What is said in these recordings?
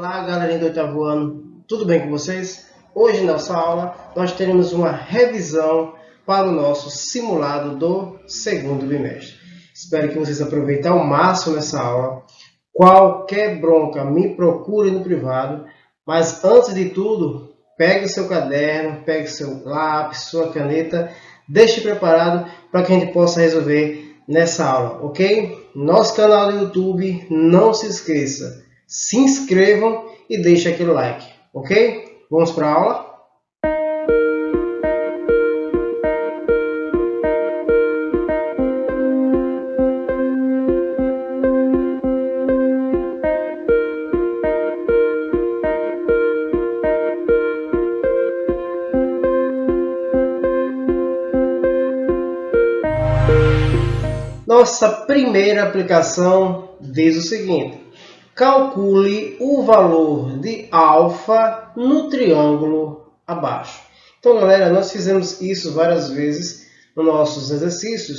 Olá, galerinha do oitavo ano, tudo bem com vocês? Hoje, nessa aula, nós teremos uma revisão para o nosso simulado do segundo bimestre. Espero que vocês aproveitem ao máximo essa aula. Qualquer bronca, me procure no privado. Mas, antes de tudo, pegue o seu caderno, pegue o seu lápis, sua caneta, deixe preparado para que a gente possa resolver nessa aula, ok? Nosso canal do YouTube, não se esqueça. Se inscrevam e deixem aquele like, ok? Vamos para a aula? Nossa primeira aplicação diz o seguinte: calcule o valor de alfa no triângulo abaixo. Então, galera, nós fizemos isso várias vezes nos nossos exercícios.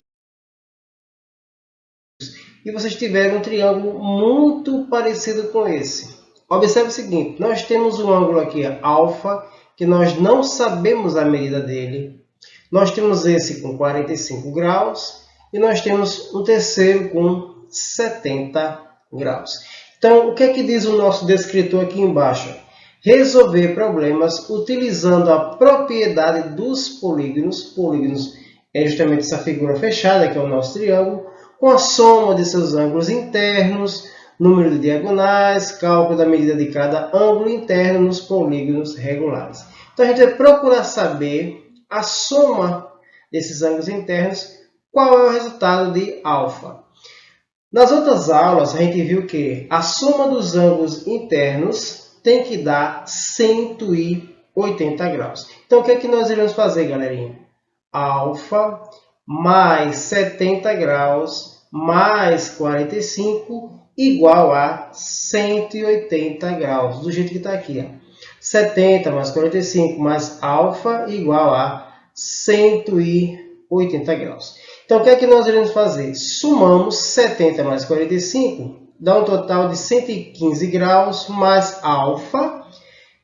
E vocês tiveram um triângulo muito parecido com esse. Observe o seguinte: nós temos um ângulo aqui, alfa, que nós não sabemos a medida dele. Nós temos esse com 45 graus. E nós temos um terceiro com 70 graus. Então, o que é que diz o nosso descritor aqui embaixo? Resolver problemas utilizando a propriedade dos polígonos. Polígonos é justamente essa figura fechada, que é o nosso triângulo, com a soma de seus ângulos internos, número de diagonais, cálculo da medida de cada ângulo interno nos polígonos regulares. Então, a gente vai procurar saber a soma desses ângulos internos. Qual é o resultado de alfa? Nas outras aulas, a gente viu que a soma dos ângulos internos tem que dar 180 graus. Então, o que é que nós iremos fazer, galerinha? Alfa mais 70 graus mais 45 igual a 180 graus. Do jeito que está aqui. Ó. 70 mais 45 mais alfa igual a 180 graus. Então, o que é que nós iremos fazer? Somamos 70 mais 45, dá um total de 115 graus mais alfa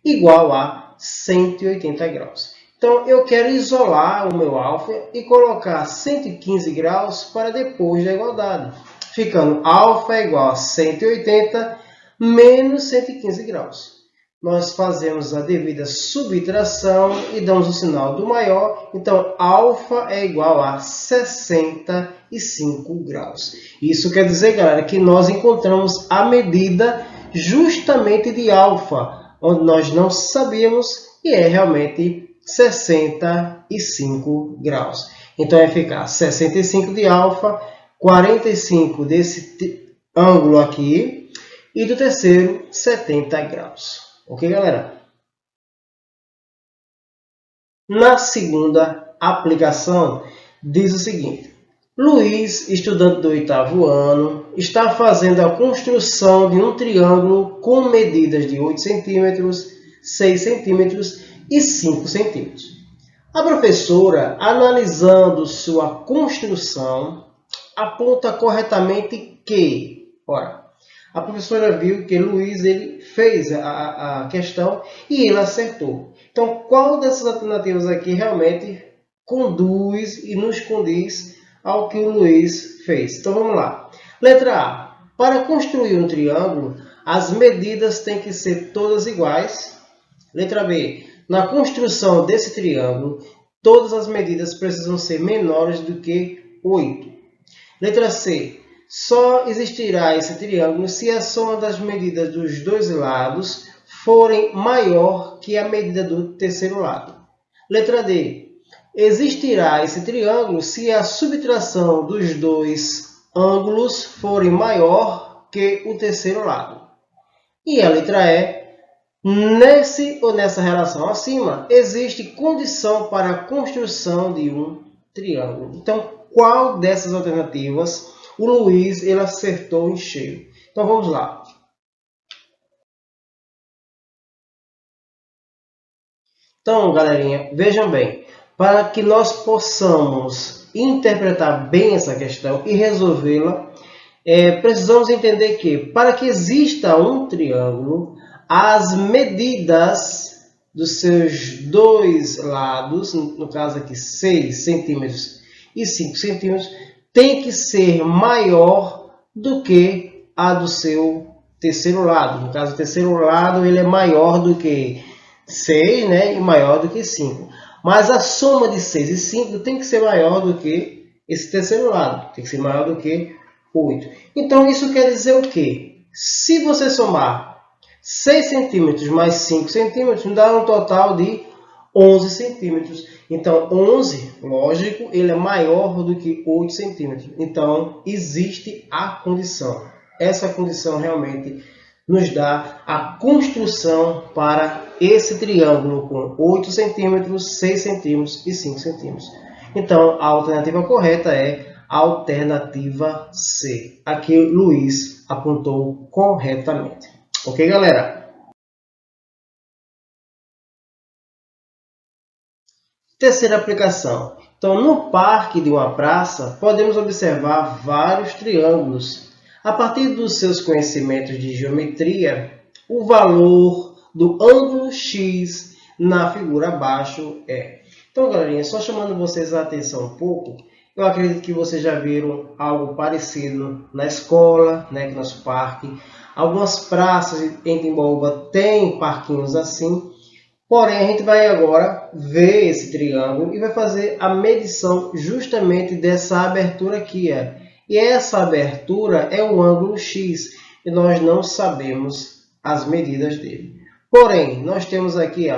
igual a 180 graus. Então, eu quero isolar o meu alfa e colocar 115 graus para depois da igualdade. Ficando alfa igual a 180 menos 115 graus. Nós fazemos a devida subtração e damos o sinal do maior. Então, alfa é igual a 65 graus. Isso quer dizer, galera, que nós encontramos a medida justamente de alfa, onde nós não sabíamos, e é realmente 65 graus. Então, vai ficar 65 de alfa, 45 desse ângulo aqui, e do terceiro, 70 graus. Ok, galera? Na segunda aplicação, diz o seguinte: Luiz, estudante do oitavo ano, está fazendo a construção de um triângulo com medidas de 8 centímetros, 6 centímetros e 5 centímetros. A professora, analisando sua construção, aponta corretamente que, a professora viu que Luiz ele fez a questão e ele acertou. Então, qual dessas alternativas aqui realmente conduz e nos condiz ao que o Luiz fez? Então, vamos lá. Letra A. Para construir um triângulo, as medidas têm que ser todas iguais. Letra B. Na construção desse triângulo, todas as medidas precisam ser menores do que 8. Letra C. Só existirá esse triângulo se a soma das medidas dos dois lados forem maior que a medida do terceiro lado. Letra D. Existirá esse triângulo se a subtração dos dois ângulos forem maior que o terceiro lado. E a letra E. Nesse ou nessa relação acima, existe condição para a construção de um triângulo. Então, qual dessas alternativas o Luiz ele acertou em cheio? Então, vamos lá. Então, galerinha, vejam bem. Para que nós possamos interpretar bem essa questão e resolvê-la, precisamos entender que, para que exista um triângulo, as medidas dos seus dois lados, no caso aqui 6 centímetros e 5 centímetros, tem que ser maior do que a do seu terceiro lado. No caso, o terceiro lado ele é maior do que 6, né, e maior do que 5. Mas a soma de 6 e 5 tem que ser maior do que esse terceiro lado. Tem que ser maior do que 8. Então, isso quer dizer o quê? Se você somar 6 centímetros mais 5 centímetros, dá um total de 11 centímetros. Então, 11, lógico, ele é maior do que 8 centímetros. Então, existe a condição. Essa condição realmente nos dá a construção para esse triângulo com 8 centímetros, 6 centímetros e 5 centímetros. Então, a alternativa correta é a alternativa C. Aqui, Luiz apontou corretamente. Ok, galera? Terceira aplicação. Então, no parque de uma praça, podemos observar vários triângulos. A partir dos seus conhecimentos de geometria, o valor do ângulo X na figura abaixo é. Então, galerinha, só chamando vocês a atenção um pouco, eu acredito que vocês já viram algo parecido na escola, né, que nosso parque. Algumas praças em Timbaúba têm parquinhos assim. Porém, a gente vai agora ver esse triângulo e vai fazer a medição justamente dessa abertura aqui. E essa abertura é o ângulo X e nós não sabemos as medidas dele. Porém, nós temos aqui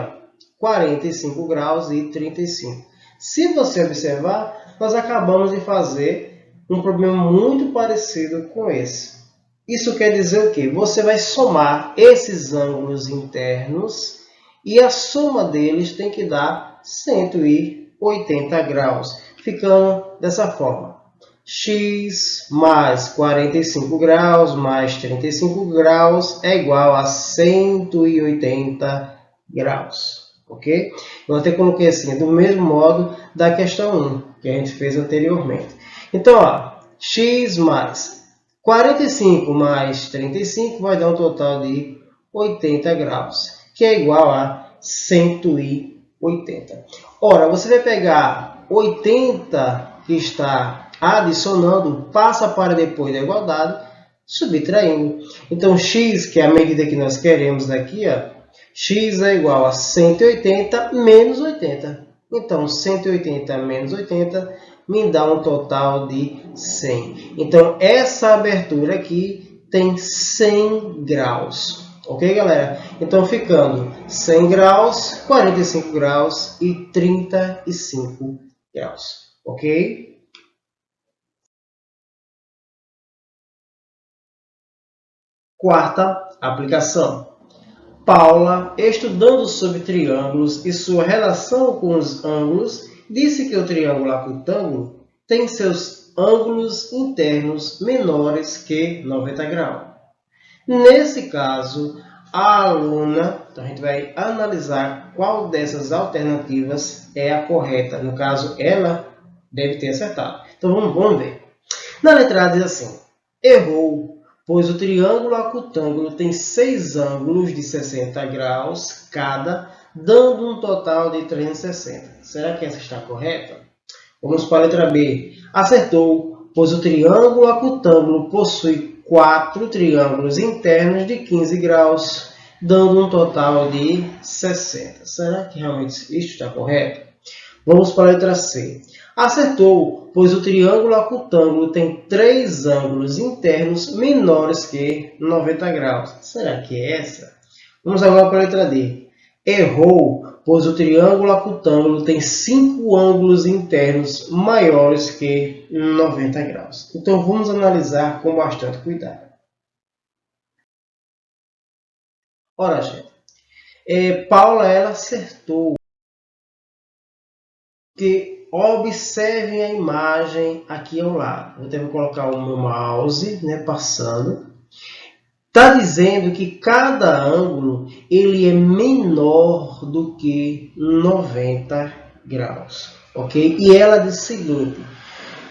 45 graus e 35. Se você observar, nós acabamos de fazer um problema muito parecido com esse. Isso quer dizer o quê? Você vai somar esses ângulos internos e a soma deles tem que dar 180 graus, ficando dessa forma. X mais 45 graus mais 35 graus é igual a 180 graus. Ok? Eu até coloquei assim, do mesmo modo da questão 1, que a gente fez anteriormente. Então, x mais 45 mais 35 vai dar um total de 80 graus, que é igual a 180. Ora, você vai pegar 80 que está adicionando, passa para depois da igualdade, subtraindo. Então, x, que é a medida que nós queremos daqui, x é igual a 180 menos 80. Então, 180 menos 80 me dá um total de 100. Então, essa abertura aqui tem 100 graus. Ok, galera? Então, ficando 100 graus, 45 graus e 35 graus. Ok? Quarta aplicação. Paula, estudando sobre triângulos e sua relação com os ângulos, disse que o triângulo acutângulo tem seus ângulos internos menores que 90 graus. Nesse caso, a aluna, então a gente vai analisar qual dessas alternativas é a correta. No caso, ela deve ter acertado. Então vamos ver. Na letra A diz assim: errou, pois o triângulo acutângulo tem 6 ângulos de 60 graus cada, dando um total de 360. Será que essa está correta? Vamos para a letra B. Acertou, pois o triângulo acutângulo possui 4 triângulos internos de 15 graus, dando um total de 60. Será que realmente isso está correto? Vamos para a letra C. Acertou, pois o triângulo acutângulo tem 3 ângulos internos menores que 90 graus. Será que é essa? Vamos agora para a letra D. Errou, pois o triângulo acutângulo tem 5 ângulos internos maiores que 90 graus. Então, vamos analisar com bastante cuidado. Ora, gente, Paula, ela acertou. Que observem a imagem aqui ao lado. Eu devo colocar o meu mouse, passando. Está dizendo que cada ângulo ele é menor do que 90 graus. Ok? E ela diz o seguinte: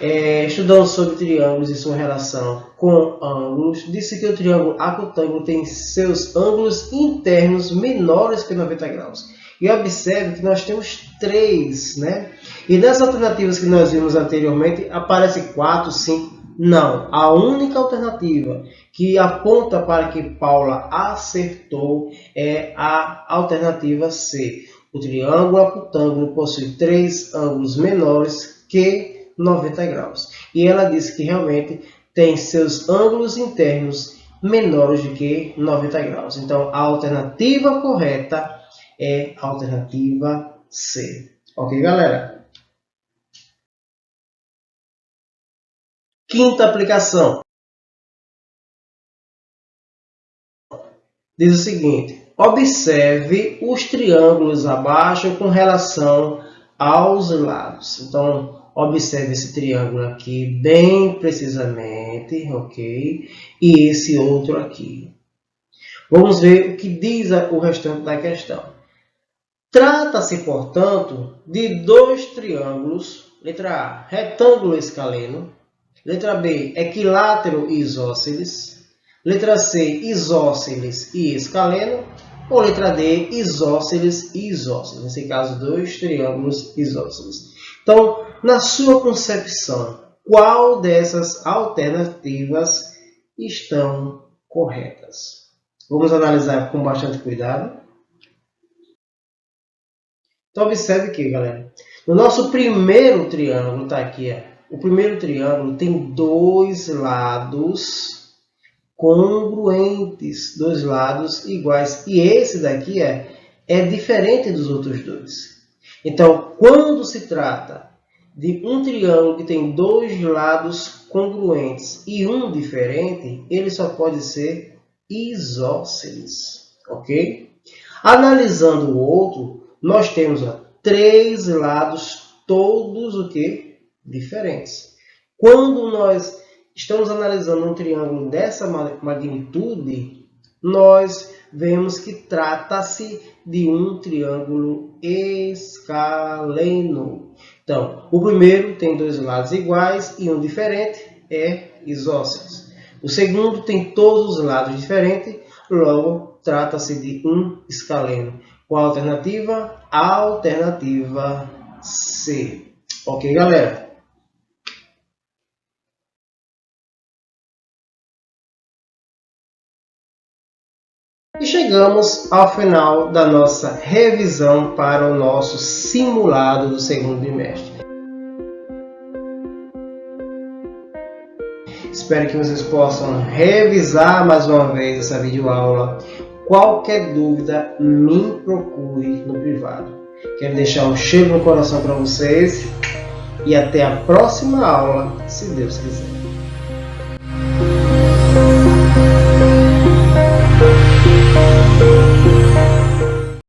estudando sobre triângulos e sua relação com ângulos, disse que o triângulo acutângulo tem seus ângulos internos menores que 90 graus. E observe que nós temos 3, né? E nas alternativas que nós vimos anteriormente, aparece 4, 5. Não, a única alternativa que aponta para que Paula acertou é a alternativa C. O triângulo acutângulo possui 3 ângulos menores que 90 graus. E ela disse que realmente tem seus ângulos internos menores do que 90 graus. Então, a alternativa correta é a alternativa C. Ok, galera? Quinta aplicação. Diz o seguinte: observe os triângulos abaixo com relação aos lados. Então, observe esse triângulo aqui bem precisamente, ok? E esse outro aqui. Vamos ver o que diz o restante da questão. Trata-se, portanto, de 2 triângulos. Letra A, retângulo escaleno. Letra B, equilátero e isósceles. Letra C, isósceles e escaleno. Ou letra D, isósceles e isósceles. Nesse caso, 2 triângulos isósceles. Então, na sua concepção, qual dessas alternativas estão corretas? Vamos analisar com bastante cuidado. Então, observe aqui, galera. No nosso primeiro triângulo, está aqui, o primeiro triângulo tem 2 lados congruentes, 2 lados iguais. E esse daqui é diferente dos outros 2. Então, quando se trata de um triângulo que tem 2 lados congruentes e um diferente, ele só pode ser isósceles, ok? Analisando o outro, nós temos 3 lados todos o quê? Diferentes. Quando nós estamos analisando um triângulo dessa magnitude, nós vemos que trata-se de um triângulo escaleno. Então, o primeiro tem 2 lados iguais e um diferente, é isósceles. O segundo tem todos os lados diferentes, logo trata-se de um escaleno. Qual a alternativa? A alternativa C. Ok, galera? E chegamos ao final da nossa revisão para o nosso simulado do segundo bimestre. Espero que vocês possam revisar mais uma vez essa videoaula. Qualquer dúvida, me procure no privado. Quero deixar um cheiro no coração para vocês e até a próxima aula, se Deus quiser.